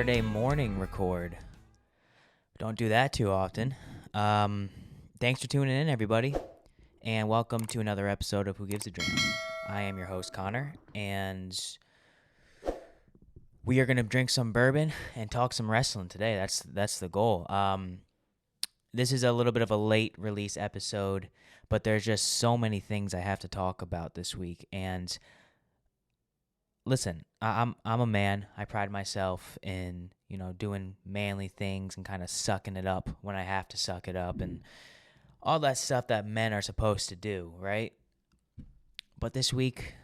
Saturday morning record. Don't do that too often. Thanks for tuning in, everybody, and welcome to another episode of Who Gives A Dram. I am your host, Connor, and we are going to drink some bourbon and talk some wrestling today. That's the goal. This is a little bit of a late release episode, but there's just so many things I have to talk about this week. And listen, I'm a man. I pride myself in, doing manly things and kind of sucking it up when I have to suck it up and all that stuff that men are supposed to do, right? But this week,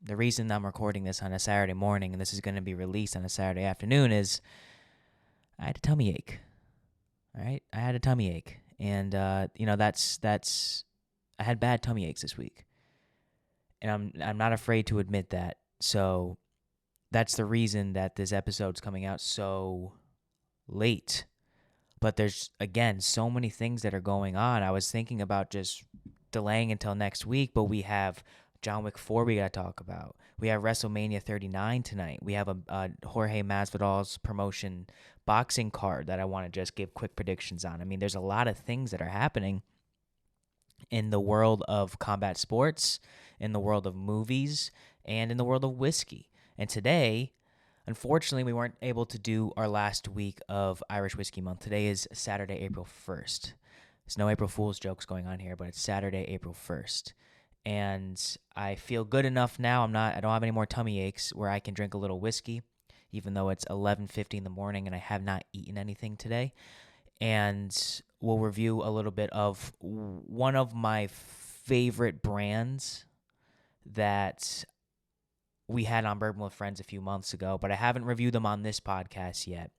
the reason I'm recording this on a Saturday morning and this is going to be released on a Saturday afternoon is I had a tummy ache. All right? I had a tummy ache. And, that's I had bad tummy aches this week. And I'm not afraid to admit that. So that's the reason that this episode's coming out so late. But there's, again, so many things that are going on. I was thinking about just delaying until next week, but we have John Wick 4 we got to talk about. We have Wrestlemania 39 tonight. We have a Jorge Masvidal's promotion boxing card that I want to just give quick predictions on. I mean, there's a lot of things that are happening in the world of combat sports, in the world of movies, and in the world of whiskey. And today, unfortunately, we weren't able to do our last week of Irish Whiskey Month. Today is Saturday, April 1st. There's no April Fool's jokes going on here, but it's Saturday, April 1st. And I feel good enough now. I don't have any more tummy aches where I can drink a little whiskey, even though it's 11:50 in the morning and I have not eaten anything today. And we'll review a little bit of one of my favorite brands that we had on Bourbon with Friends a few months ago, but I haven't reviewed them on this podcast yet,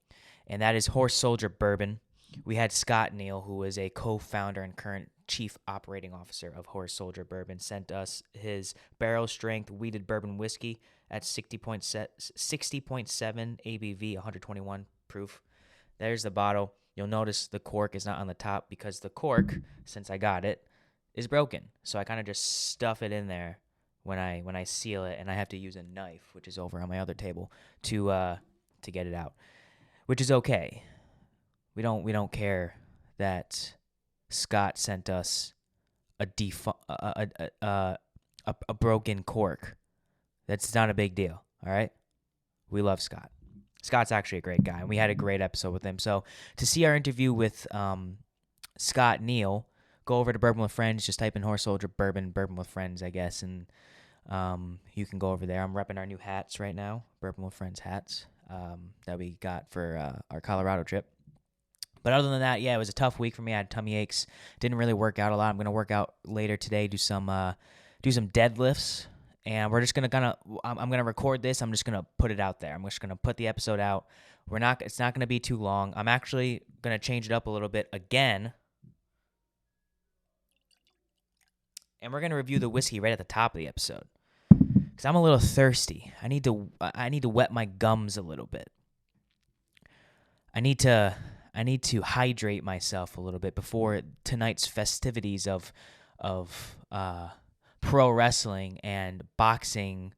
and that is Horse Soldier Bourbon. We had Scott Neal, who is a co-founder and current chief operating officer of Horse Soldier Bourbon, sent us his barrel-strength wheated bourbon whiskey at 60.7 ABV, 121 proof. There's the bottle. You'll notice the cork is not on the top because the cork, since I got it, is broken. So I kind of just stuff it in there when I seal it, and I have to use a knife, which is over on my other table, to get it out, which is okay. We don't care that Scott sent us a broken cork. That's not a big deal. All right, we love Scott. Scott's actually a great guy, and we had a great episode with him. So to see our interview with Scott Neal, go over to Bourbon with Friends. Just type in Horse Soldier Bourbon with Friends, I guess, and you can go over there. I'm repping our new hats right now, Bourbon with Friends hats that we got for our Colorado trip. But other than that, yeah, it was a tough week for me. I had tummy aches. Didn't really work out a lot. I'm gonna work out later today. Do some deadlifts, and we're just gonna I'm gonna record this. I'm just gonna put it out there. I'm just gonna put the episode out. It's not gonna be too long. I'm actually gonna change it up a little bit again, and we're gonna review the whiskey right at the top of the episode because I'm a little thirsty. I need to wet my gums a little bit. I need to hydrate myself a little bit before tonight's festivities of pro wrestling and boxing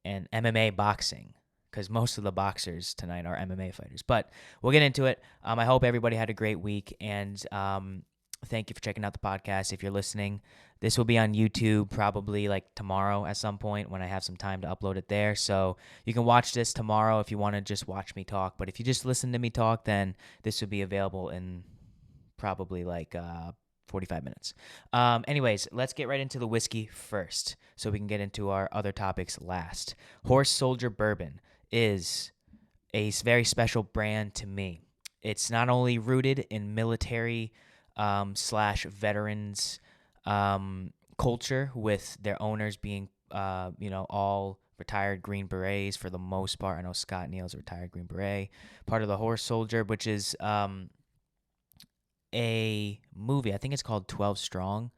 and MMA boxing, because most of the boxers tonight are MMA fighters. But we'll get into it. I hope everybody had a great week, and thank you for checking out the podcast. If you're listening, this will be on YouTube probably like tomorrow at some point when I have some time to upload it there. So you can watch this tomorrow if you want to just watch me talk. But if you just listen to me talk, then this will be available in probably like 45 minutes. Anyways, let's get right into the whiskey first so we can get into our other topics last. Horse Soldier Bourbon is a very special brand to me. It's not only rooted in military / veterans culture, with their owners being all retired Green Berets for the most part. I know Scott Neal's a retired Green Beret, part of the Horse Soldier, which is a movie. I think it's called 12 Strong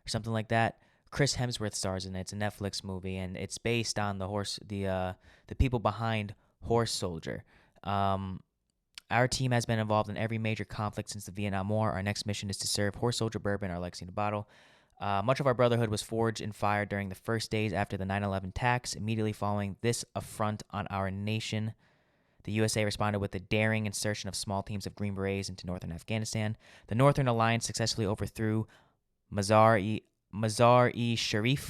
or something like that. Chris Hemsworth stars in it. It's a Netflix movie, and it's based on the people behind Horse Soldier. Our team has been involved in every major conflict since the Vietnam War. Our next mission is to serve Horse Soldier Bourbon, our legacy in a bottle. Much of our brotherhood was forged in fire during the first days after the 9/11 attacks, immediately following this affront on our nation. The USA responded with the daring insertion of small teams of Green Berets into northern Afghanistan. The Northern Alliance successfully overthrew Mazar-e-Sharif,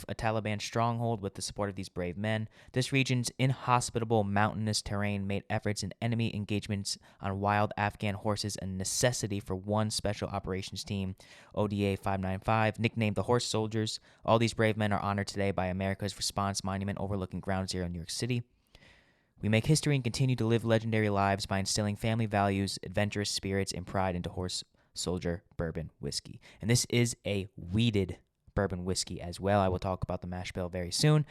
a Taliban stronghold, with the support of these brave men. This region's inhospitable mountainous terrain made efforts in enemy engagements on wild Afghan horses a necessity for one special operations team, ODA 595, nicknamed the Horse Soldiers. All these brave men are honored today by America's Response Monument overlooking Ground Zero in New York City. We make history and continue to live legendary lives by instilling family values, adventurous spirits, and pride into Horse Soldier Bourbon Whiskey. And this is a wheated bourbon whiskey as well. I will talk about the mash bill very soon.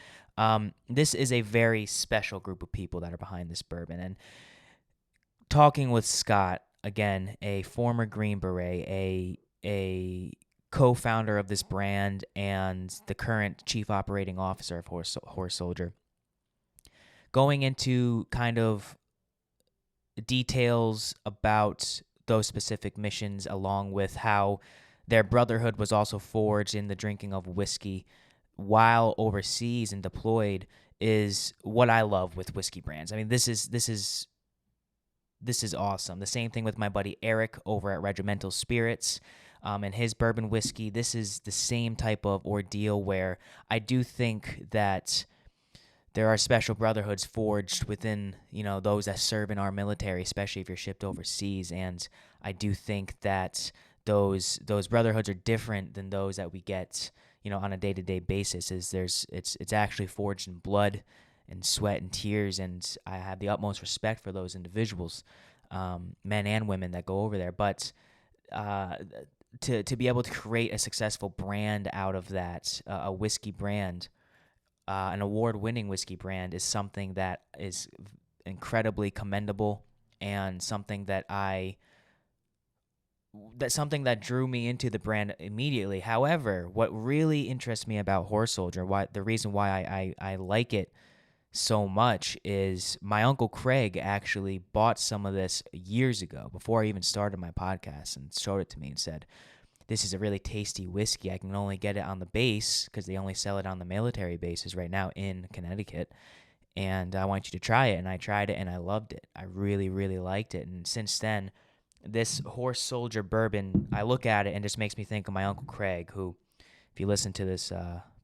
This is a very special group of people that are behind this bourbon. And talking with Scott, again, a former Green Beret, a co-founder of this brand, and the current chief operating officer of Horse Soldier, going into kind of details about those specific missions, along with how their brotherhood was also forged in the drinking of whiskey while overseas and deployed, is what I love with whiskey brands. I mean, this is awesome. The same thing with my buddy Eric over at Regimental Spirits and his bourbon whiskey. This is the same type of ordeal where I do think that there are special brotherhoods forged within, those that serve in our military, especially if you're shipped overseas. And I do think that those brotherhoods are different than those that we get, on a day-to-day basis. It's actually forged in blood and sweat and tears, and I have the utmost respect for those individuals, men and women that go over there. But to be able to create a successful brand out of that, a whiskey brand, an award-winning whiskey brand, is something that is incredibly commendable, and something that drew me into the brand immediately. However, what really interests me about Horse Soldier, the reason why I like it so much, is my Uncle Craig actually bought some of this years ago, before I even started my podcast, and showed it to me and said, "This is a really tasty whiskey. I can only get it on the base because they only sell it on the military bases right now in Connecticut. And I want you to try it." And I tried it and I loved it. I really, really liked it. And since then, this Horse Soldier bourbon, I look at it and just makes me think of my Uncle Craig, who, if you listen to this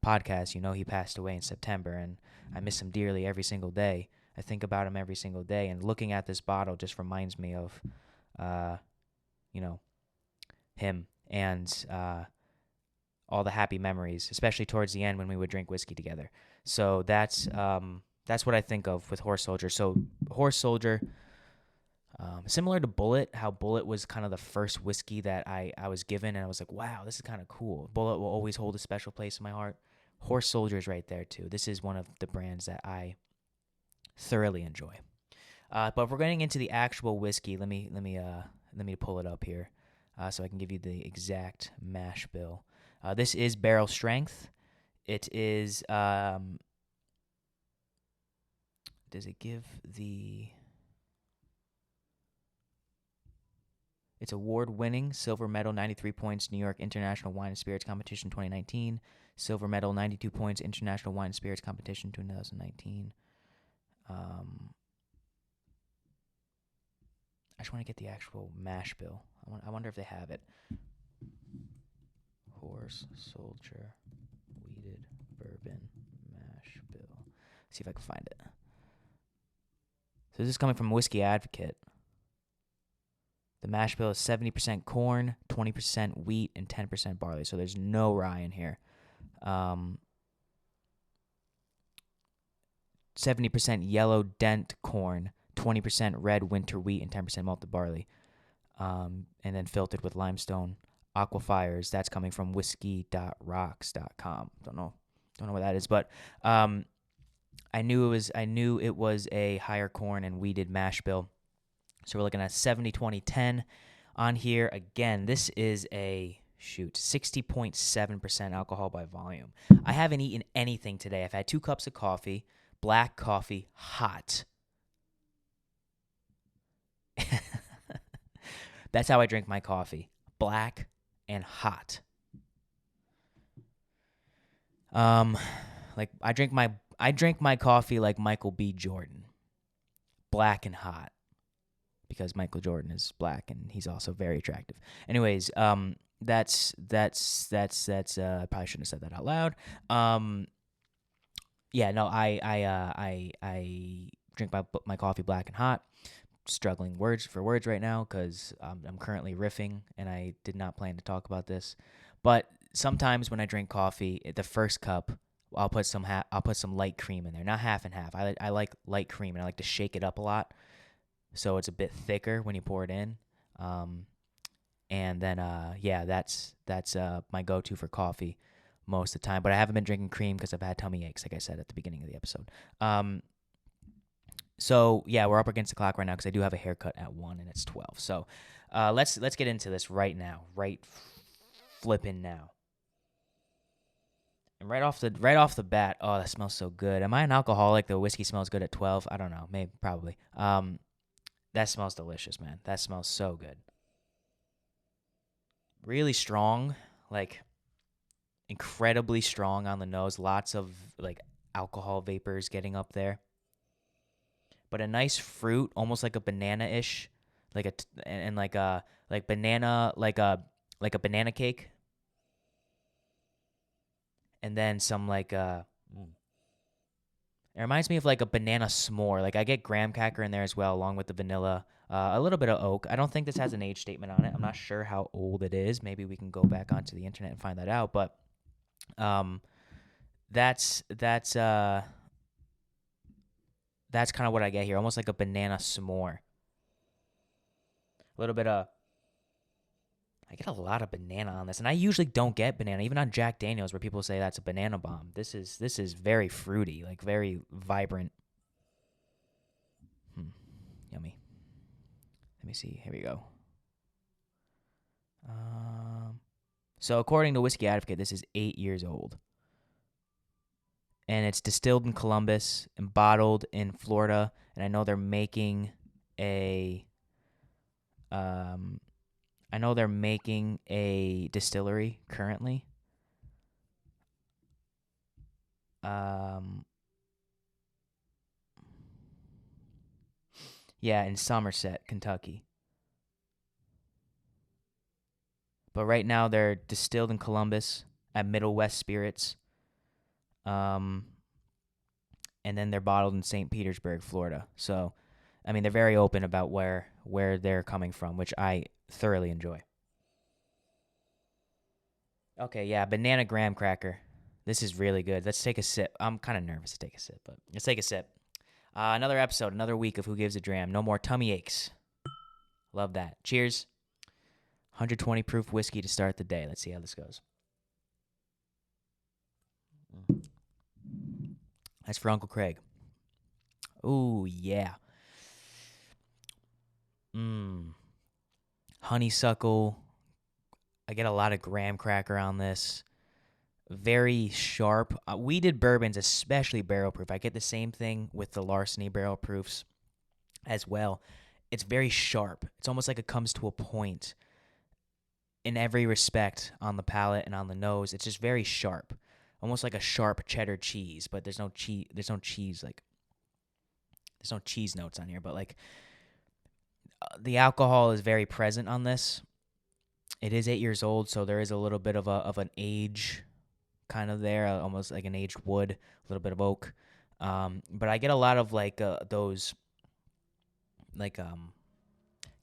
podcast, he passed away in September, and I miss him dearly every single day. I think about him every single day. And looking at this bottle just reminds me of, him. And all the happy memories, especially towards the end when we would drink whiskey together. So that's what I think of with Horse Soldier. So Horse Soldier, similar to Bullet, how Bullet was kind of the first whiskey that I was given, and I was like, wow, this is kind of cool. Bullet will always hold a special place in my heart. Horse Soldier is right there too. This is one of the brands that I thoroughly enjoy. But if we're getting into the actual whiskey, let me pull it up here. So I can give you the exact mash bill. This is barrel strength. It is, does it give the, it's award-winning, silver medal, 93 points, New York International Wine and Spirits Competition 2019. Silver medal, 92 points, International Wine and Spirits Competition 2019. I just want to get the actual mash bill. I wonder if they have it. Horse Soldier Wheated Bourbon Mash Bill. See if I can find it. So this is coming from Whiskey Advocate. The mash bill is 70% corn, 20% wheat, and 10% barley. So there's no rye in here. 70% yellow dent corn, 20% red winter wheat, and 10% malted barley. And then filtered with limestone aquifers. That's coming from whiskey.rocks.com. Don't know what that is, but I knew it was a higher corn and wheated mash bill. So we're looking at 70-20-10 on here. Again, this is a 60.7% alcohol by volume. I haven't eaten anything today. I've had 2 cups of coffee, black coffee, hot. That's how I drink my coffee, black and hot. Like I drink my coffee like Michael B. Jordan, black and hot. because Michael Jordan is black and he's also very attractive. Anyways, that's I probably shouldn't have said that out loud. Yeah, no, I drink my coffee black and hot. Struggling words right now because I'm currently riffing and I did not plan to talk about this. But sometimes when I drink coffee, the first cup, I'll put some light cream in there, not half and half. I like light cream and I like to shake it up a lot so it's a bit thicker when you pour it in. And then yeah, that's my go-to for coffee most of the time. But I haven't been drinking cream because I've had tummy aches, like I said at the beginning of the episode. So yeah, we're up against the clock right now because I do have a haircut at 1 and it's 12. So let's get into this right now, flipping now. And right off the bat, oh, that smells so good. Am I an alcoholic? The whiskey smells good at 12. I don't know, maybe, probably. That smells delicious, man. That smells so good. Really strong, like incredibly strong on the nose. Lots of like alcohol vapors getting up there. But a nice fruit, almost like a banana-ish, like and like a banana, like a banana cake, and then some like it reminds me of like a banana s'more. Like I get graham cracker in there as well, along with the vanilla, a little bit of oak. I don't think this has an age statement on it. I'm not sure how old it is. Maybe we can go back onto the internet and find that out. But that's kind of what I get here, almost like a banana s'more. A little bit of, I get a lot of banana on this, and I usually don't get banana, even on Jack Daniels, where people say that's a banana bomb. This is very fruity, like very vibrant. Yummy. Let me see. Here we go. So according to Whiskey Advocate, this is 8 years old. And it's distilled in Columbus and bottled in Florida. And I know they're making a distillery currently. Yeah, in Somerset, Kentucky. But right now they're distilled in Columbus at Middle West Spirits. And then they're bottled in St. Petersburg, Florida. So, I mean, they're very open about where they're coming from, which I thoroughly enjoy. Okay, yeah, banana graham cracker. This is really good. Let's take a sip. I'm kind of nervous to take a sip, but let's take a sip. Another episode, another week of Who Gives a Dram. No more tummy aches. Love that. Cheers. 120 proof whiskey to start the day. Let's see how this goes. That's for Uncle Craig. Ooh, yeah. Honeysuckle. I get a lot of graham cracker on this. Very sharp. We did bourbons, especially barrel proof. I get the same thing with the Larceny barrel proofs as well. It's very sharp. It's almost like it comes to a point in every respect on the palate and on the nose. It's just very sharp. Almost like a sharp cheddar cheese, but there's no cheese like there's no cheese notes on here, but like the alcohol is very present on this. It is 8 years old, so there is a little bit of an age kind of there, almost like an aged wood, a little bit of oak. But I get a lot of like those like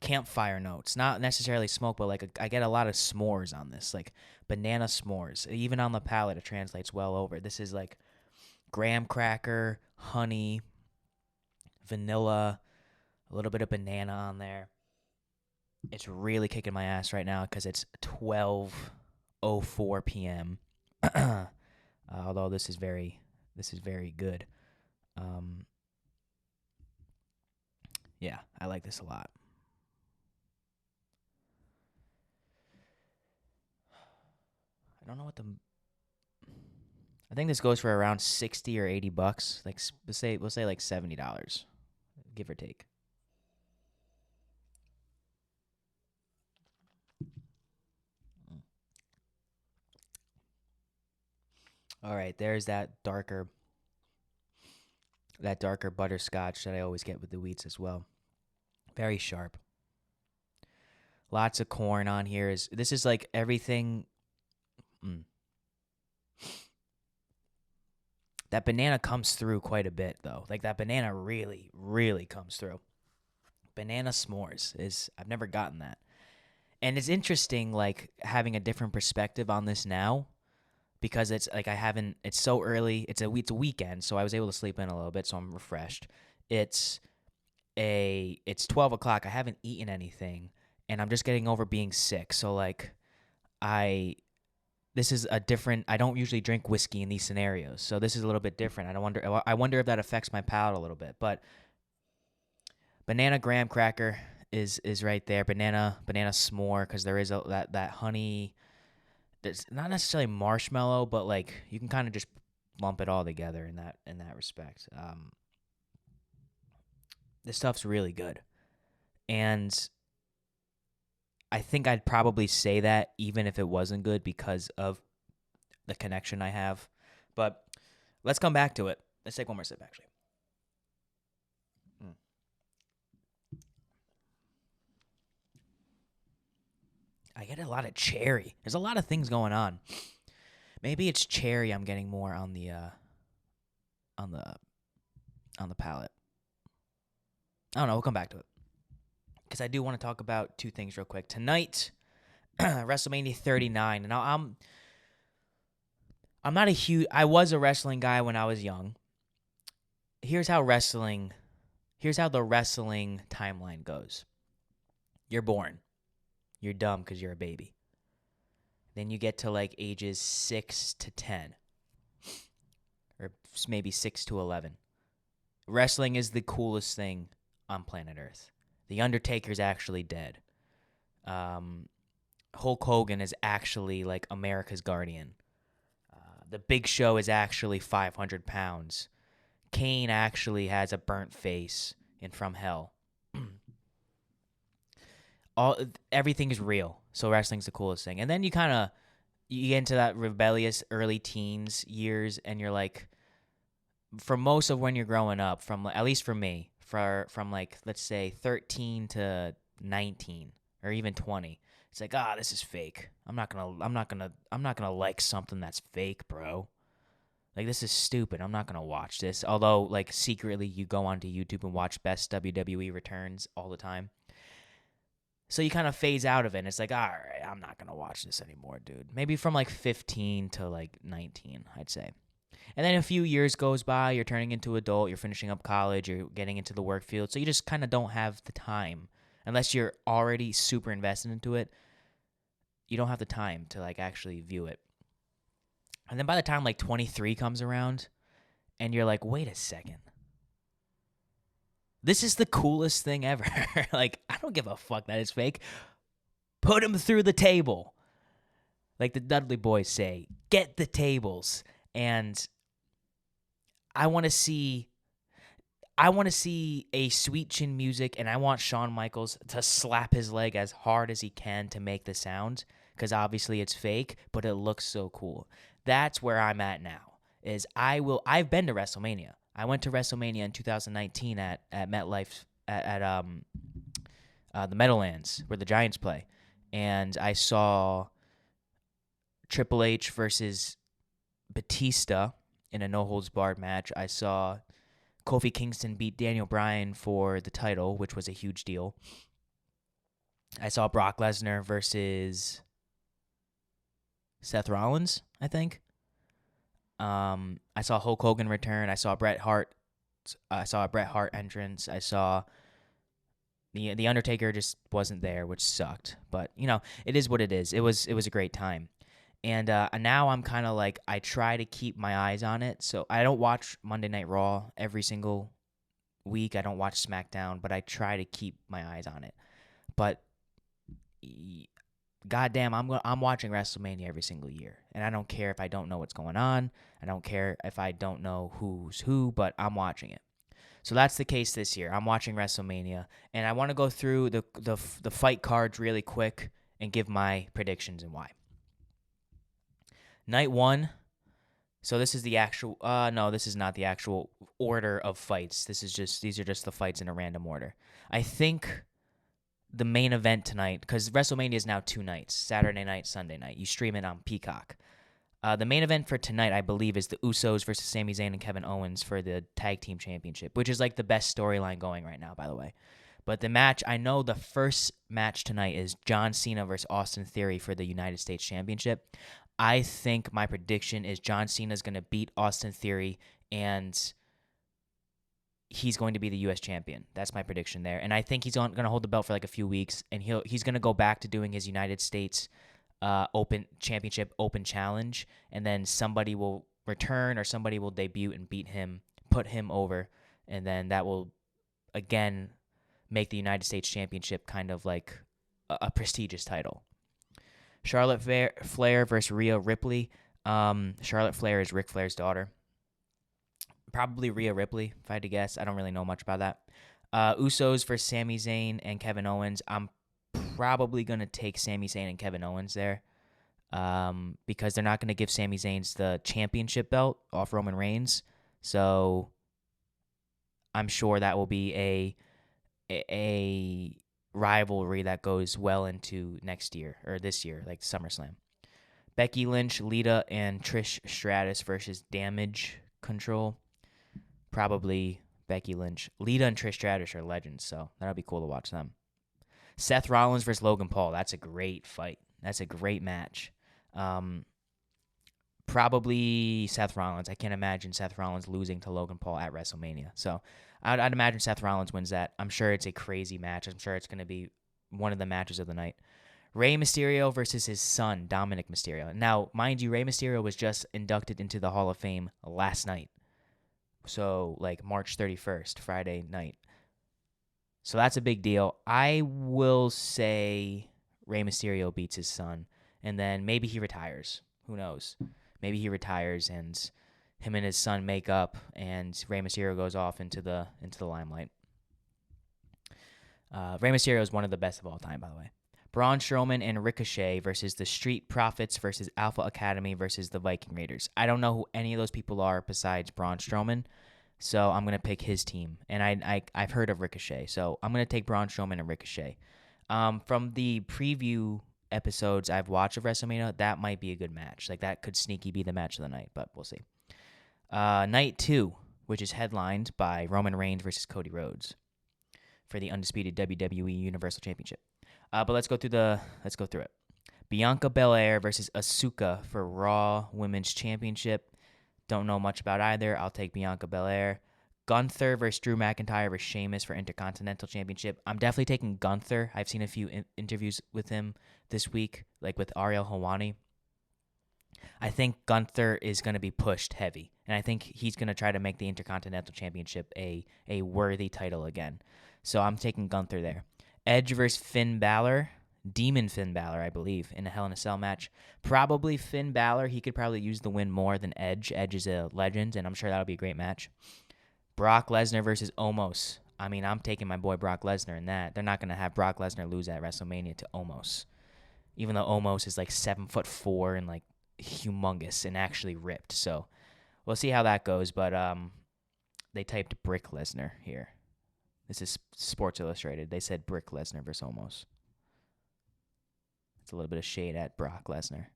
campfire notes, not necessarily smoke, but like I get a lot of s'mores on this, like banana s'mores. Even on the palate, it translates well over. This is like graham cracker, honey, vanilla, a little bit of banana on there. It's really kicking my ass right now because it's 12:04 p.m. Although this is very good. Yeah, I like this a lot. I don't know what I think this goes for around 60 or 80 bucks. Like we'll say like $70, give or take. All right, there's that darker butterscotch that I always get with the wheats as well. Very sharp. Lots of corn on here. This is like everything. That banana comes through quite a bit, though. Like, that banana really, really comes through. Banana s'mores I've never gotten that. And it's interesting, like, having a different perspective on this now, because it's like it's so early. It's a weekend, so I was able to sleep in a little bit, so I'm refreshed. It's 12 o'clock. I haven't eaten anything, and I'm just getting over being sick. So, like, this is a different. I don't usually drink whiskey in these scenarios, so this is a little bit different. I wonder if that affects my palate a little bit. But banana graham cracker is right there. Banana s'more, because there is that honey. It's not necessarily marshmallow, but like you can kind of just lump it all together in that respect. This stuff's really good, and I think I'd probably say that even if it wasn't good because of the connection I have. But let's come back to it. Let's take one more sip, actually. I get a lot of cherry. There's a lot of things going on. Maybe it's cherry I'm getting more on the palate. I don't know. We'll come back to it, because I do want to talk about two things real quick. Tonight, WrestleMania 39, and I'm not a huge. I was a wrestling guy when I was young. Here's how the wrestling timeline goes. You're born. You're dumb because you're a baby. Then you get to like ages 6 to 10, or maybe 6 to 11. Wrestling is the coolest thing on planet Earth. The Undertaker's actually dead. Hulk Hogan is actually like America's guardian. The Big Show is actually 500 pounds. Kane actually has a burnt face in From Hell. Everything is real. So wrestling's the coolest thing. And then you get into that rebellious early teens years, and you're like, for most of when you're growing up, at least for me, from like, let's say 13 to 19 or even 20, it's like, this is fake. I'm not gonna like something that's fake, bro. Like, this is stupid. I'm not gonna watch this. Although, like, secretly you go onto YouTube and watch best WWE returns all the time. So you kind of phase out of it, and it's like, all right, I'm not going to watch this anymore, dude. Maybe from like 15 to like 19, I'd say. And then a few years goes by, you're turning into adult, you're finishing up college, you're getting into the work field, so you just kind of don't have the time. Unless you're already super invested into it, you don't have the time to like actually view it. And then by the time like 23 comes around, and you're like, wait a second. This is the coolest thing ever. Like, I don't give a fuck that it's fake. Put him through the table. Like the Dudley Boys say, get the tables. And I want to see a sweet chin music, and I want Shawn Michaels to slap his leg as hard as he can to make the sound, because obviously it's fake, but it looks so cool. That's where I'm at now. I've been to WrestleMania. I went to WrestleMania in 2019 at MetLife at the Meadowlands where the Giants play, and I saw Triple H versus Batista in a no-holds-barred match. I saw Kofi Kingston beat Daniel Bryan for the title, which was a huge deal. I saw Brock Lesnar versus Seth Rollins, I think. I saw Hulk Hogan return. I saw Bret Hart. I saw a Bret Hart entrance. I saw the Undertaker just wasn't there, which sucked. But it is what it is. It was a great time, and now I'm kind of like, I try to keep my eyes on it. So I don't watch Monday Night Raw every single week. I don't watch SmackDown, but I try to keep my eyes on it. But goddamn, I'm watching WrestleMania every single year, and I don't care if I don't know what's going on. I don't care if I don't know who's who, but I'm watching it. So that's the case this year. I'm watching WrestleMania, and I want to go through the fight cards really quick and give my predictions and why. Night 1, So this is the actual. No, this is not the actual order of fights. These are just the fights in a random order. I think the main event tonight, because WrestleMania is now 2 nights: Saturday night, Sunday night. You stream it on Peacock. The main event for tonight, I believe, is the Usos versus Sami Zayn and Kevin Owens for the Tag Team Championship, which is like the best storyline going right now, by the way. But the match, I know the first match tonight is John Cena versus Austin Theory for the United States Championship. I think my prediction is John Cena is going to beat Austin Theory and he's going to be the U.S. champion. That's my prediction there. And I think he's going to hold the belt for like a few weeks, and he's going to go back to doing his United States Open Championship Open Challenge, and then somebody will return or somebody will debut and beat him, put him over, and then that will again make the United States Championship kind of like a prestigious title. Charlotte Flair versus Rhea Ripley. Charlotte Flair is Ric Flair's daughter. Probably Rhea Ripley, if I had to guess. I don't really know much about that. Usos versus Sami Zayn and Kevin Owens. I'm probably going to take Sami Zayn and Kevin Owens there because they're not going to give Sami Zayn the championship belt off Roman Reigns. So I'm sure that will be a rivalry that goes well into next year or this year, like SummerSlam. Becky Lynch, Lita, and Trish Stratus versus Damage Control. Probably Becky Lynch. Lita and Trish Stratus are legends, so that'll be cool to watch them. Seth Rollins versus Logan Paul. That's a great fight. That's a great match. Probably Seth Rollins. I can't imagine Seth Rollins losing to Logan Paul at WrestleMania. So I'd imagine Seth Rollins wins that. I'm sure it's a crazy match. I'm sure it's going to be one of the matches of the night. Rey Mysterio versus his son, Dominic Mysterio. Now, mind you, Rey Mysterio was just inducted into the Hall of Fame last night. So, like March 31st, Friday night. So that's a big deal. I will say Rey Mysterio beats his son, and then maybe he retires. Who knows? Maybe he retires and him and his son make up, and Rey Mysterio goes off into the limelight. Rey Mysterio is one of the best of all time, by the way. Braun Strowman and Ricochet versus the Street Profits versus Alpha Academy versus the Viking Raiders. I don't know who any of those people are besides Braun Strowman, so I'm going to pick his team. And I've heard of Ricochet, so I'm going to take Braun Strowman and Ricochet. From the preview episodes I've watched of WrestleMania, that might be a good match. Like, that could sneaky be the match of the night, but we'll see. Night 2, which is headlined by Roman Reigns versus Cody Rhodes for the undisputed WWE Universal Championship. But let's go through it. Bianca Belair versus Asuka for Raw Women's Championship. Don't know much about either. I'll take Bianca Belair. Gunther versus Drew McIntyre versus Sheamus for Intercontinental Championship. I'm definitely taking Gunther. I've seen a few interviews with him this week, like with Ariel Helwani. I think Gunther is going to be pushed heavy, and I think he's going to try to make the Intercontinental Championship a worthy title again. So I'm taking Gunther there. Edge versus Finn Balor. Demon Finn Balor, I believe, in a Hell in a Cell match. Probably Finn Balor. He could probably use the win more than Edge. Edge is a legend, and I'm sure that'll be a great match. Brock Lesnar versus Omos. I mean, I'm taking my boy Brock Lesnar in that. They're not going to have Brock Lesnar lose at WrestleMania to Omos. Even though Omos is like 7'4" and like humongous and actually ripped. So we'll see how that goes. But they typed Brick Lesnar here. This is Sports Illustrated. They said Brick Lesnar versus Omos. It's a little bit of shade at Brock Lesnar.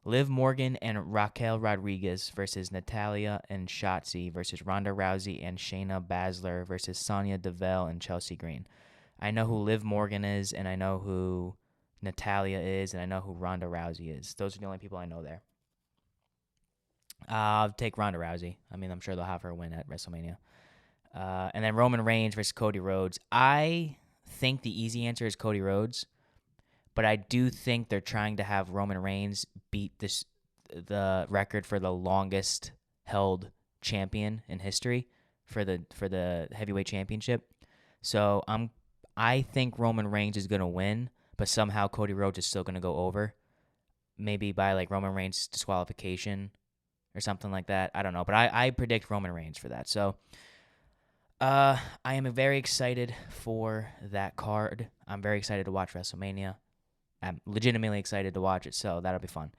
Liv Morgan and Raquel Rodriguez versus Natalia and Shotzi versus Ronda Rousey and Shayna Baszler versus Sonya Deville and Chelsea Green. I know who Liv Morgan is, and I know who Natalia is, and I know who Ronda Rousey is. Those are the only people I know there. I'll take Ronda Rousey. I mean, I'm sure they'll have her win at WrestleMania. And then Roman Reigns versus Cody Rhodes. I think the easy answer is Cody Rhodes, but I do think they're trying to have Roman Reigns beat the record for the longest held champion in history for the heavyweight championship. So I think Roman Reigns is gonna win, but somehow Cody Rhodes is still gonna go over, maybe by like Roman Reigns disqualification or something like that. I don't know, but I predict Roman Reigns for that. So. I am very excited for that card. I'm very excited to watch WrestleMania. I'm legitimately excited to watch it, so that'll be fun.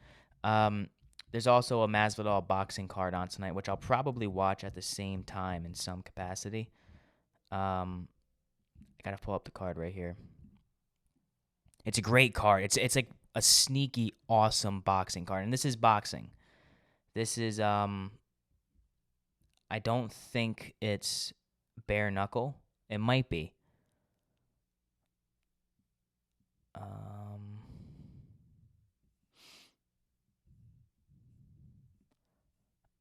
There's also a Masvidal boxing card on tonight, which I'll probably watch at the same time in some capacity. I gotta pull up the card right here. It's a great card. It's like a sneaky, awesome boxing card, and this is boxing. This is I don't think it's bare knuckle. It might be.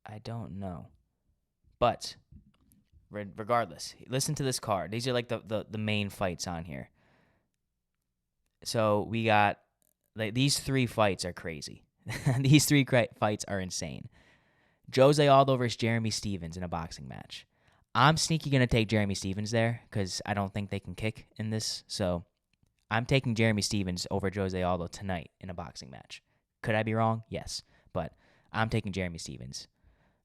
I don't know, but regardless, listen to this card. These are like the main fights on here. So we got like these 3 fights are crazy. These 3 fights are insane. Jose Aldo versus Jeremy Stephens in a boxing match. I'm sneaky going to take Jeremy Stephens there because I don't think they can kick in this. So I'm taking Jeremy Stephens over Jose Aldo tonight in a boxing match. Could I be wrong? Yes. But I'm taking Jeremy Stephens.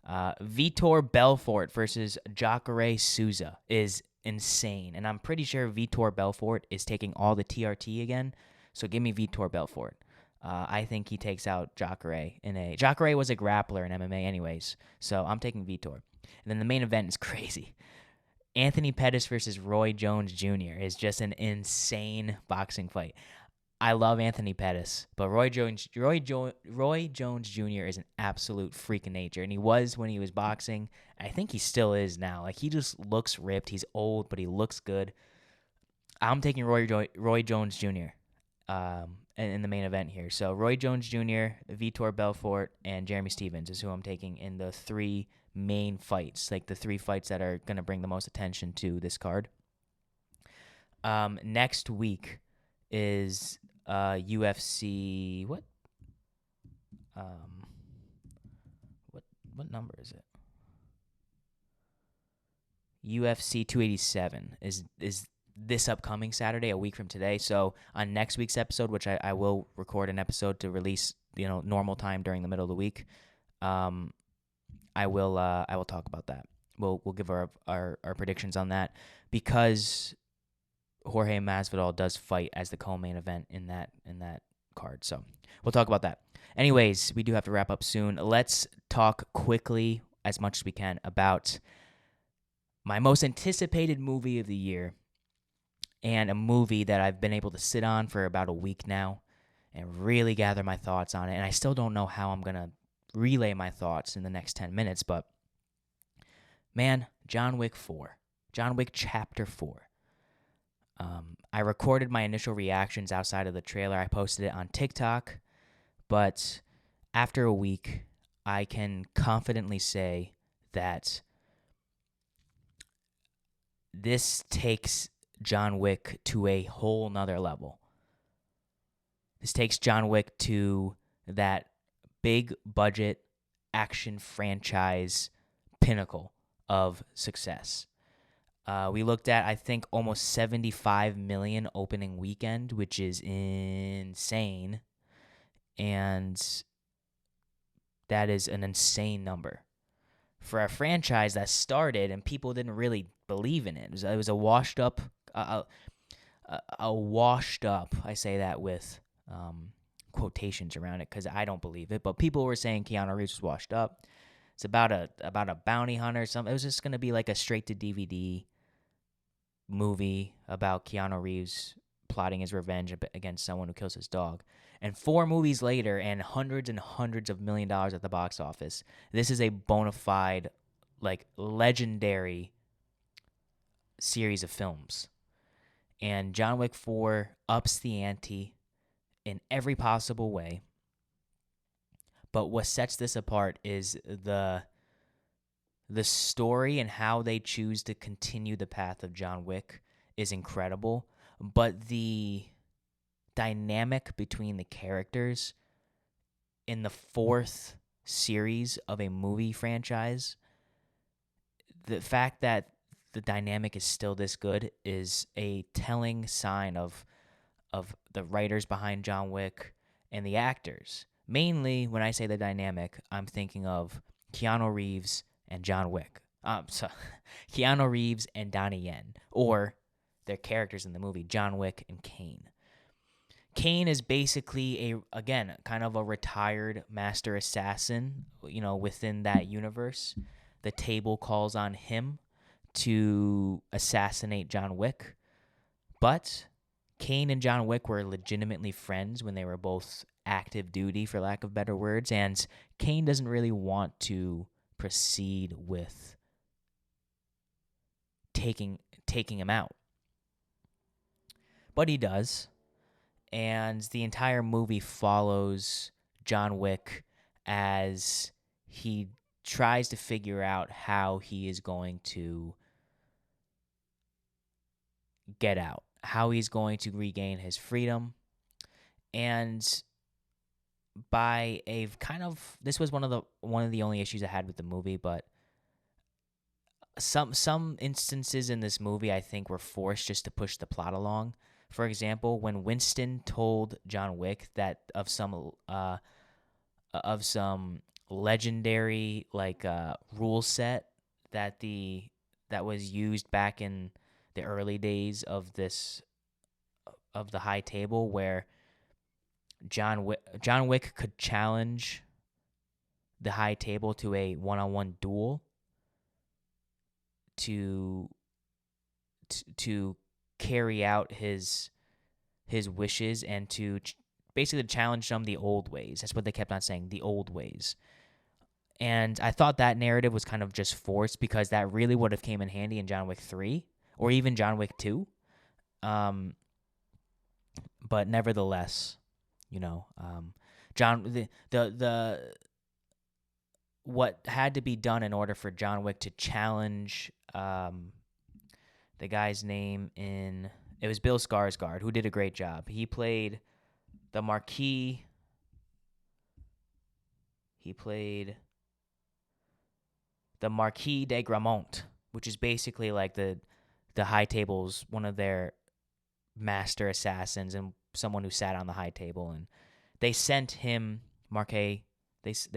Vitor Belfort versus Jacare Souza is insane. And I'm pretty sure Vitor Belfort is taking all the TRT again. So give me Vitor Belfort. I think he takes out Jacare in a... Jacare was a grappler in MMA anyways, so I'm taking Vitor. And then the main event is crazy. Anthony Pettis versus Roy Jones Jr. is just an insane boxing fight. I love Anthony Pettis, but Roy Jones Jr. is an absolute freak of nature, and he was when he was boxing. I think he still is now. Like, he just looks ripped. He's old, but he looks good. I'm taking Roy Jones Jr. In the main event here. So Roy Jones Jr., Vitor Belfort, and Jeremy Stephens is who I'm taking in the 3 main fights, like the 3 fights that are going to bring the most attention to this card. Next week is UFC. What number is it? UFC 287 is this upcoming Saturday, a week from today. So on next week's episode, which I will record an episode to release, normal time during the middle of the week, I will talk about that. We'll give our predictions on that because Jorge Masvidal does fight as the co-main event in that card. So we'll talk about that. Anyways, we do have to wrap up soon. Let's talk quickly, as much as we can, about my most anticipated movie of the year, and a movie that I've been able to sit on for about a week now and really gather my thoughts on it. And I still don't know how I'm going to relay my thoughts in the next 10 minutes, but man, John Wick 4. John Wick Chapter 4. I recorded my initial reactions outside of the trailer. I posted it on TikTok, but after a week, I can confidently say that this takes John Wick to a whole nother level. This takes John Wick to that big budget action franchise pinnacle of success. We looked at, I think, almost 75 million opening weekend, which is insane. And that is an insane number for a franchise that started and people didn't really believe in it. It was a washed up, I say that with quotations around it because I don't believe it, but people were saying Keanu Reeves was washed up. It's about a bounty hunter or something. It was just going to be like a straight to DVD movie about Keanu Reeves plotting his revenge against someone who kills his dog. And 4 movies later and hundreds of $1 million at the box office, this is a bona fide, like, legendary series of films. And John Wick 4 ups the ante in every possible way. But what sets this apart is the story and how they choose to continue the path of John Wick is incredible. But the dynamic between the characters in the 4th series of a movie franchise, the fact that the dynamic is still this good is a telling sign of the writers behind John Wick and the actors. Mainly, when I say the dynamic, I'm thinking of Keanu Reeves and John Wick. Keanu Reeves and Donnie Yen, or their characters in the movie, John Wick and Kane. Kane is basically again, kind of a retired master assassin, within that universe. The table calls on him to assassinate John Wick, but Kane and John Wick were legitimately friends when they were both active duty, for lack of better words, and Kane doesn't really want to proceed with taking him out. But he does. And the entire movie follows John Wick as he tries to figure out how he is going to get out, how he's going to regain his freedom. And by a kind of, this was one of the only issues I had with the movie, but some instances in this movie I think were forced just to push the plot along. For example, when Winston told John Wick that of some legendary rule set that was used back in the early days of the high table, where John Wick could challenge the high table to a one-on-one duel to carry out his wishes and to basically challenge them the old ways. That's what they kept on saying, the old ways. And I thought that narrative was kind of just forced, because that really would have came in handy in John Wick 3 or even John Wick 2. But nevertheless, John the what had to be done in order for John Wick to challenge the guy's name it was Bill Skarsgård, who did a great job. He played the Marquis. He played the Marquis de Gramont, which is basically like the high table's one of their master assassins and someone who sat on the high table. And they sent him, they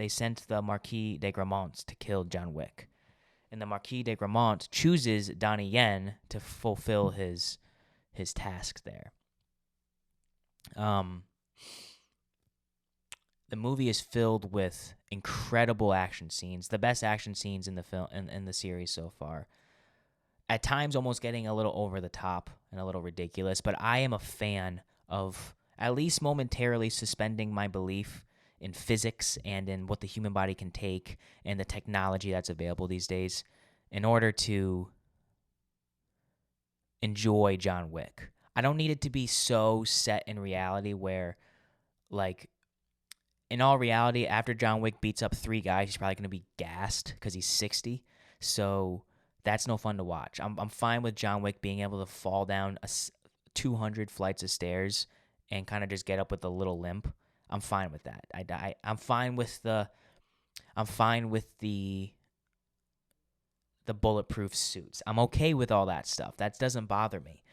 sent the Marquis de Gramont to kill John Wick. And the Marquis de Gramont chooses Donnie Yen to fulfill his task there. The movie is filled with incredible action scenes, the best action scenes in the film in the series so far. At times almost getting a little over the top and a little ridiculous, but I am a fan of at least momentarily suspending my belief in physics and in what the human body can take and the technology that's available these days in order to enjoy John Wick. I don't need it to be so set in reality where, like, in all reality, after John Wick beats up 3 guys, he's probably going to be gassed because he's 60. So that's no fun to watch. I'm fine with John Wick being able to fall down 200 flights of stairs and kind of just get up with a little limp. I'm fine with that. I'm fine with the bulletproof suits. I'm okay with all that stuff. That doesn't bother me.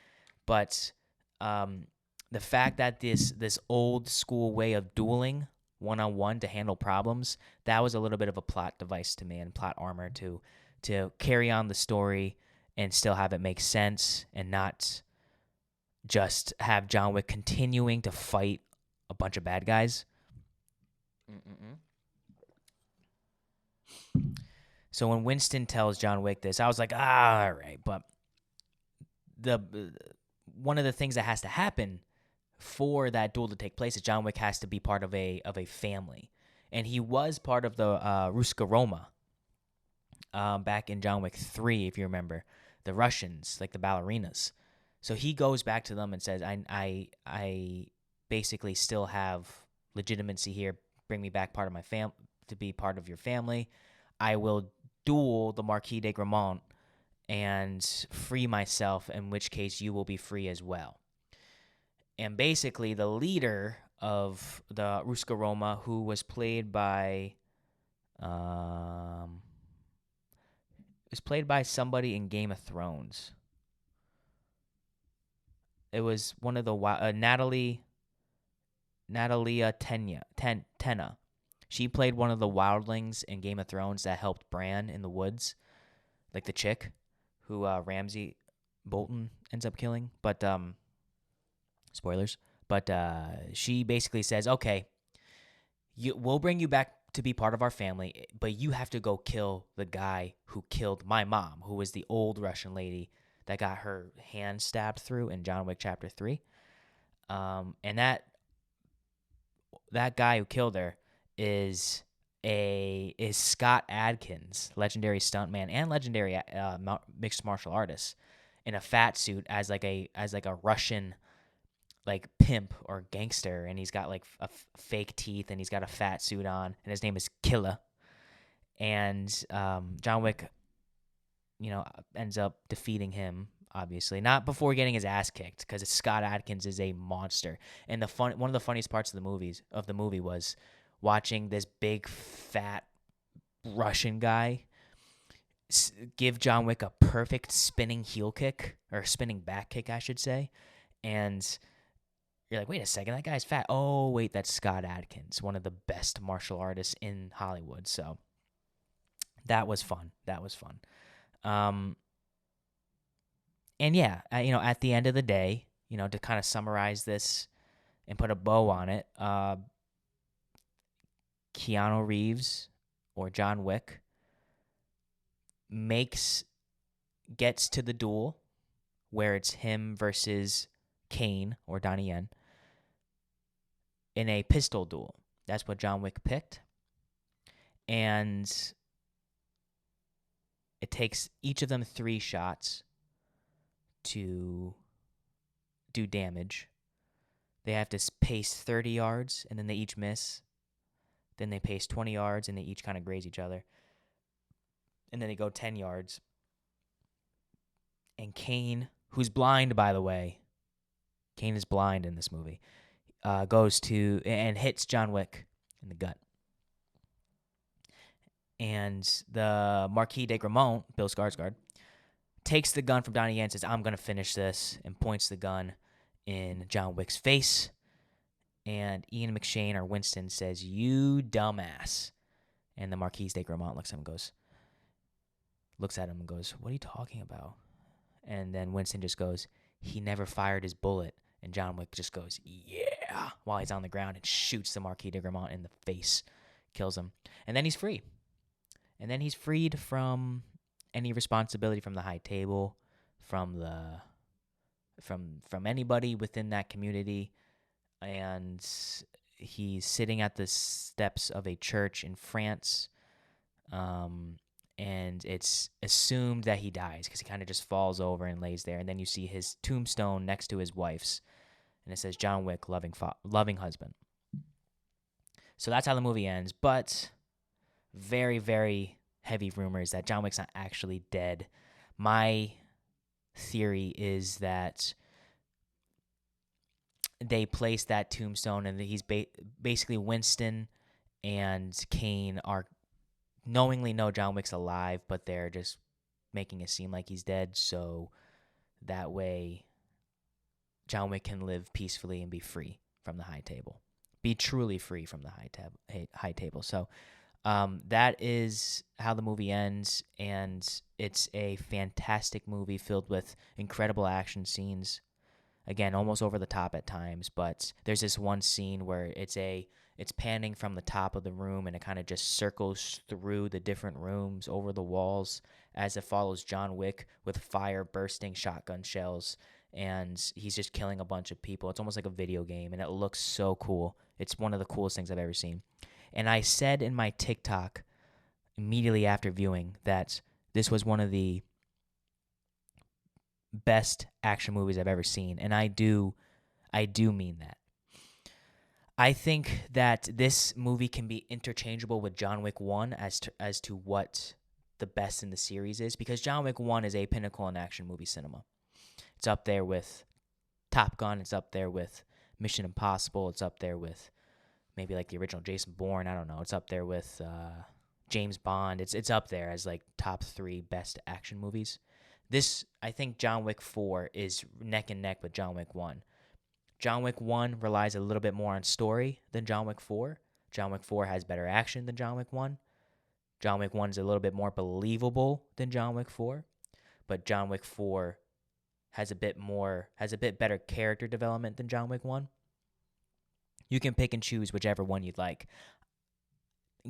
But the fact that this old school way of dueling one-on-one to handle problems, that was a little bit of a plot device to me and plot armor to carry on the story and still have it make sense and not just have John Wick continuing to fight a bunch of bad guys. So when Winston tells John Wick this, I was like, all right. But one of the things that has to happen for that duel to take place is John Wick has to be part of a family. And he was part of the Ruska Roma back in John Wick 3, if you remember. The Russians, like the ballerinas. So he goes back to them and says, I basically still have legitimacy here. Bring me back part of my to be part of your family. I will duel the Marquis de Gramont and free myself, in which case you will be free as well. And basically the leader of the Ruska Roma, who was played by somebody in Game of Thrones. It was one of the Natalia Tenna. She played one of the wildlings in Game of Thrones that helped Bran in the woods, like the chick who Ramsay Bolton ends up killing. But spoilers. But she basically says, okay, we'll bring you back to be part of our family, but you have to go kill the guy who killed my mom, who was the old Russian lady that got her hand stabbed through in John Wick Chapter 3. And that guy who killed her is Scott Adkins, legendary stuntman and legendary mixed martial artist, in a fat suit as like a Russian like pimp or gangster, and he's got like fake teeth, and he's got a fat suit on, and his name is Killa. And John Wick, ends up defeating him. Obviously, not before getting his ass kicked, because Scott Adkins is a monster. And one of the funniest parts of the movie was watching this big fat Russian guy give John Wick a perfect spinning heel kick, or spinning back kick, I should say. And you're like, wait a second, that guy's fat. Oh, wait, that's Scott Adkins, one of the best martial artists in Hollywood. So that was fun. And yeah, at the end of the day, to kind of summarize this and put a bow on it, Keanu Reeves, or John Wick, gets to the duel where it's him versus Kane, or Donnie Yen, in a pistol duel. That's what John Wick picked. And it takes each of them 3 shots to do damage. They have to pace 30 yards, and then they each miss. Then they pace 20 yards, and they each kind of graze each other. And then they go 10 yards. And Kane, who's blind, by the way, Kane is blind in this movie, goes to and hits John Wick in the gut. And the Marquis de Gramont, Bill Skarsgård, takes the gun from Donnie Yen and says, I'm going to finish this, and points the gun in John Wick's face. And Ian McShane, or Winston, says, you dumbass. And the Marquis de Gramont looks at him and goes, what are you talking about? And then Winston just goes, he never fired his bullet. And John Wick just goes, yeah, while he's on the ground, and shoots the Marquis de Gramont in the face, kills him. And then he's free. And then he's freed from any responsibility from the high table, from anybody within that community. And he's sitting at the steps of a church in France. And it's assumed that he dies, because he kind of just falls over and lays there. And then you see his tombstone next to his wife's, and it says, John Wick, loving husband. So that's how the movie ends. But very, very heavy rumors that John Wick's not actually dead. My theory is that they placed that tombstone, and he's basically Winston and Kane are knowingly know John Wick's alive, but they're just making it seem like he's dead, so that way John Wick can live peacefully and be free from the high table. Be truly free from the high table. So that is how the movie ends, and it's a fantastic movie filled with incredible action scenes. Again, almost over the top at times, but there's this one scene where it's panning from the top of the room, and it kind of just circles through the different rooms, over the walls, as it follows John Wick with fire bursting shotgun shells, and he's just killing a bunch of people. It's almost like a video game, and it looks so cool. It's one of the coolest things I've ever seen. And I said in my TikTok immediately after viewing that this was one of the best action movies I've ever seen, and I do mean that. I think that this movie can be interchangeable with John Wick 1 as to what the best in the series is, because John Wick 1 is a pinnacle in action movie cinema. It's up there with Top Gun. It's up there with Mission Impossible. It's up there with maybe like the original Jason Bourne. I don't know. It's up there with James Bond. It's up there as like top 3 best action movies. I think John Wick 4 is neck and neck with John Wick 1. John Wick 1 relies a little bit more on story than John Wick 4. John Wick 4 has better action than John Wick 1. John Wick 1 is a little bit more believable than John Wick 4. But John Wick 4 has a bit better character development than John Wick 1. You can pick and choose whichever one you'd like.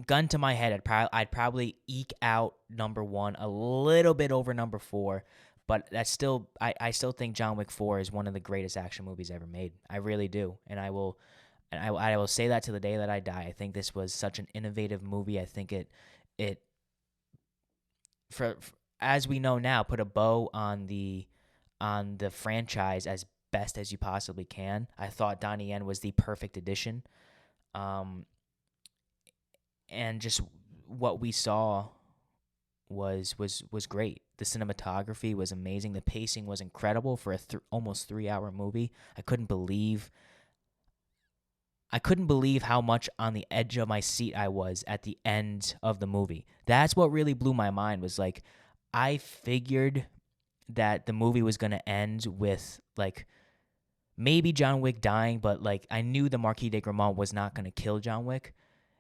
Gun to my head, I'd probably eke out number 1 a little bit over number 4, but that's still I still think John Wick 4 is one of the greatest action movies ever made. I really do, and I will say that to the day that I die. I think this was such an innovative movie. I think it for as we know now, put a bow on the franchise as best as you possibly can. I thought Donnie Yen was the perfect addition. And just what we saw was great. The cinematography was amazing. The pacing was incredible for a almost 3-hour movie. I couldn't believe how much on the edge of my seat I was at the end of the movie. That's what really blew my mind, was like, I figured that the movie was going to end with like maybe John Wick dying, but like I knew the Marquis de Gramont was not going to kill John Wick.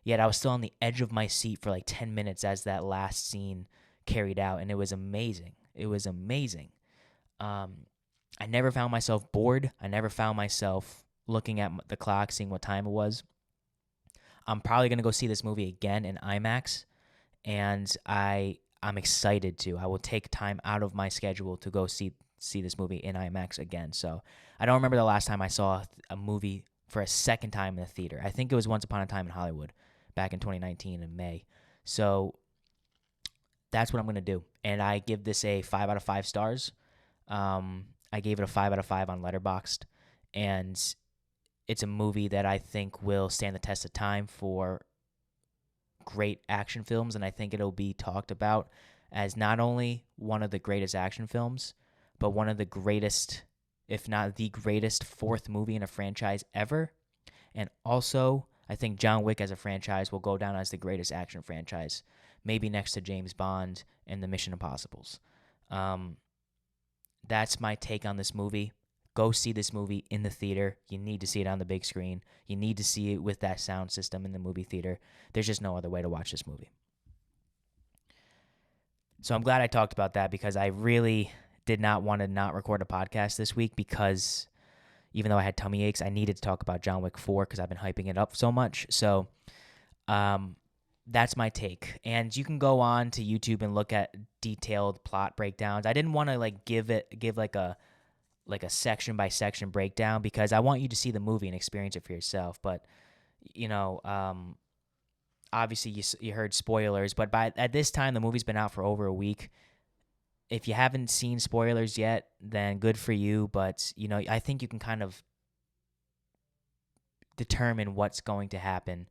Yet I was still on the edge of my seat for like 10 minutes as that last scene carried out, and it was amazing. It was amazing. I never found myself bored. I never found myself looking at the clock, seeing what time it was. I'm probably going to go see this movie again in IMAX, and I'm excited to. I will take time out of my schedule to go see this movie in IMAX again. So I don't remember the last time I saw a movie for a second time in the theater. I think it was Once Upon a Time in Hollywood back in 2019 in May. So that's what I'm going to do. And I give this a 5 out of 5 stars. I gave it a 5 out of 5 on Letterboxd. And it's a movie that I think will stand the test of time for great action films. And I think it'll be talked about as not only one of the greatest action films, but one of the greatest, if not the greatest, fourth movie in a franchise ever. And also, I think John Wick as a franchise will go down as the greatest action franchise, maybe next to James Bond and the Mission Impossibles. That's my take on this movie. Go see this movie in the theater. You need to see it on the big screen. You need to see it with that sound system in the movie theater. There's just no other way to watch this movie. So I'm glad I talked about that, because I really did not want to not record a podcast this week, because even though I had tummy aches, I needed to talk about John Wick 4 because I've been hyping it up so much. So that's my take. And you can go on to YouTube and look at detailed plot breakdowns. I didn't want to like give like a section by section breakdown, because I want you to see the movie and experience it for yourself. But obviously you heard spoilers, but at this time the movie's been out for over a week. If you haven't seen spoilers yet, then good for you. But, I think you can kind of determine what's going to happen,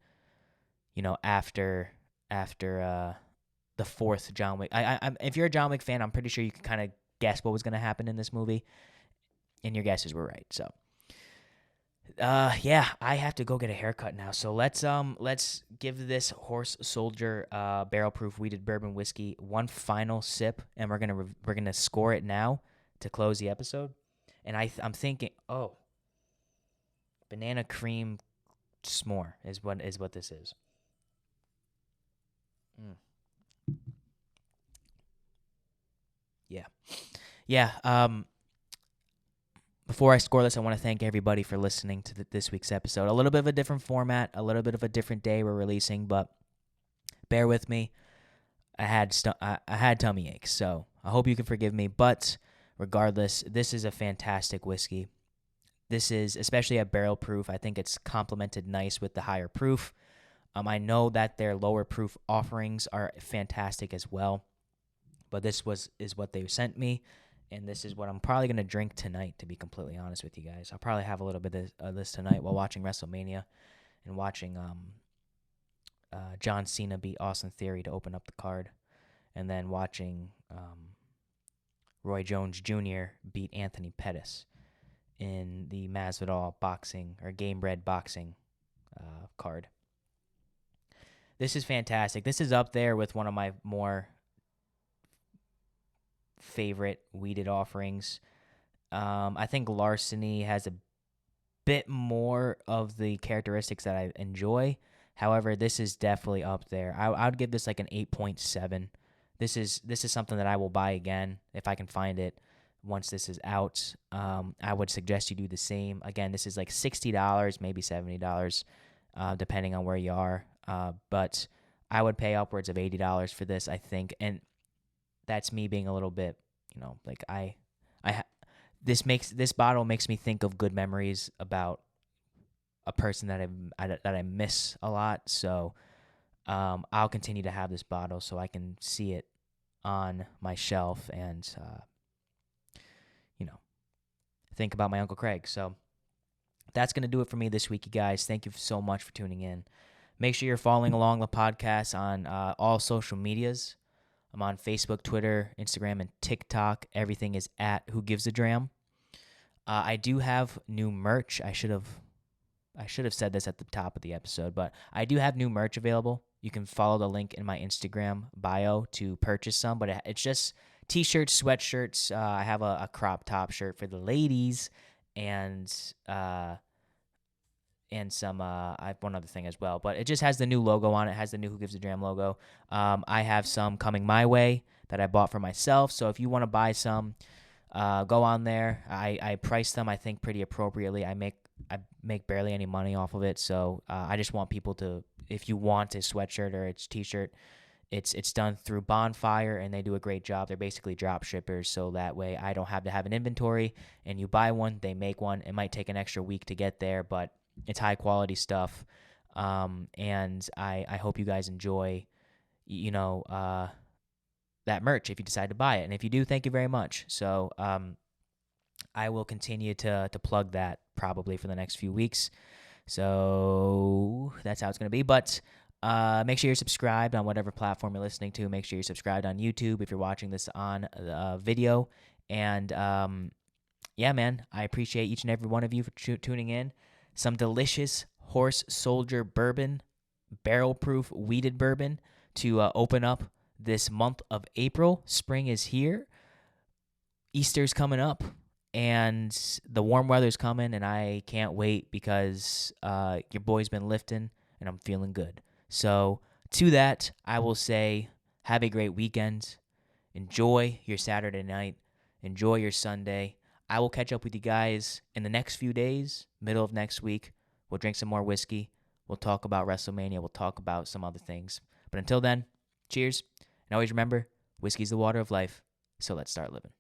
after the fourth John Wick. If you're a John Wick fan, I'm pretty sure you can kind of guess what was going to happen in this movie. And your guesses were right. So, yeah, I have to go get a haircut now. So let's give this Horse Soldier barrel proof wheated bourbon whiskey one final sip, and we're gonna score it now to close the episode. And I'm thinking, banana cream s'more is what this is. Yeah. Before I score this, I want to thank everybody for listening to this week's episode. A little bit of a different format, a little bit of a different day we're releasing, but bear with me. I had tummy aches, so I hope you can forgive me. But regardless, this is a fantastic whiskey. This is, especially at barrel proof, I think it's complemented nice with the higher proof. I know that their lower proof offerings are fantastic as well, but this is what they sent me. And this is what I'm probably going to drink tonight, to be completely honest with you guys. I'll probably have a little bit of this tonight while watching Wrestlemania and watching John Cena beat Austin Theory to open up the card. And then watching Roy Jones Jr. beat Anthony Pettis in the Masvidal boxing or Gamebred boxing card. This is fantastic. This is up there with one of my more favorite weeded offerings. I think Larceny has a bit more of the characteristics that I enjoy. However, this is definitely up there. I would give this like an 8.7. This is something that I will buy again if I can find it. once this is out. I would suggest you do the same. Again, this is like $60, maybe $70, depending on where you are. But I would pay upwards of $80 for this, I think. And that's me being a little bit, like this bottle makes me think of good memories about a person that I miss a lot. So I'll continue to have this bottle so I can see it on my shelf and think about my Uncle Craig. So that's going to do it for me this week, you guys. Thank you so much for tuning in. Make sure you're following along the podcast on all social medias. I'm on Facebook, Twitter, Instagram, and TikTok. Everything is at Who Gives A Dram. I do have new merch. I should have said this at the top of the episode, but I do have new merch available. You can follow the link in my Instagram bio to purchase some, but it's just T-shirts, sweatshirts. I have a crop top shirt for the ladies, and some I have one other thing as well, but it just has the new logo on it. It has the new Who Gives a Dram logo. I have some coming my way that I bought for myself, so if you want to buy some, go on there. I price them, I think, pretty appropriately. I make barely any money off of it, so I just want people to, if you want a sweatshirt or it's T-shirt, it's done through Bonfire, and they do a great job. They're basically drop shippers, so that way I don't have to have an inventory, and you buy one, they make one. It might take an extra week to get there, but it's high quality stuff, and I hope you guys enjoy, that merch if you decide to buy it. And if you do, thank you very much. So I will continue to plug that probably for the next few weeks. So that's how it's going to be. But make sure you're subscribed on whatever platform you're listening to. Make sure you're subscribed on YouTube if you're watching this on video. And yeah, man, I appreciate each and every one of you for tuning in. Some delicious Horse Soldier bourbon, barrel-proof wheated bourbon to open up this month of April. Spring is here. Easter's coming up, and the warm weather's coming, and I can't wait because your boy's been lifting, and I'm feeling good. So to that, I will say have a great weekend. Enjoy your Saturday night. Enjoy your Sunday. I will catch up with you guys in the next few days, middle of next week. We'll drink some more whiskey. We'll talk about Wrestlemania. We'll talk about some other things. But until then, cheers. And always remember, whiskey's the water of life, so let's start living.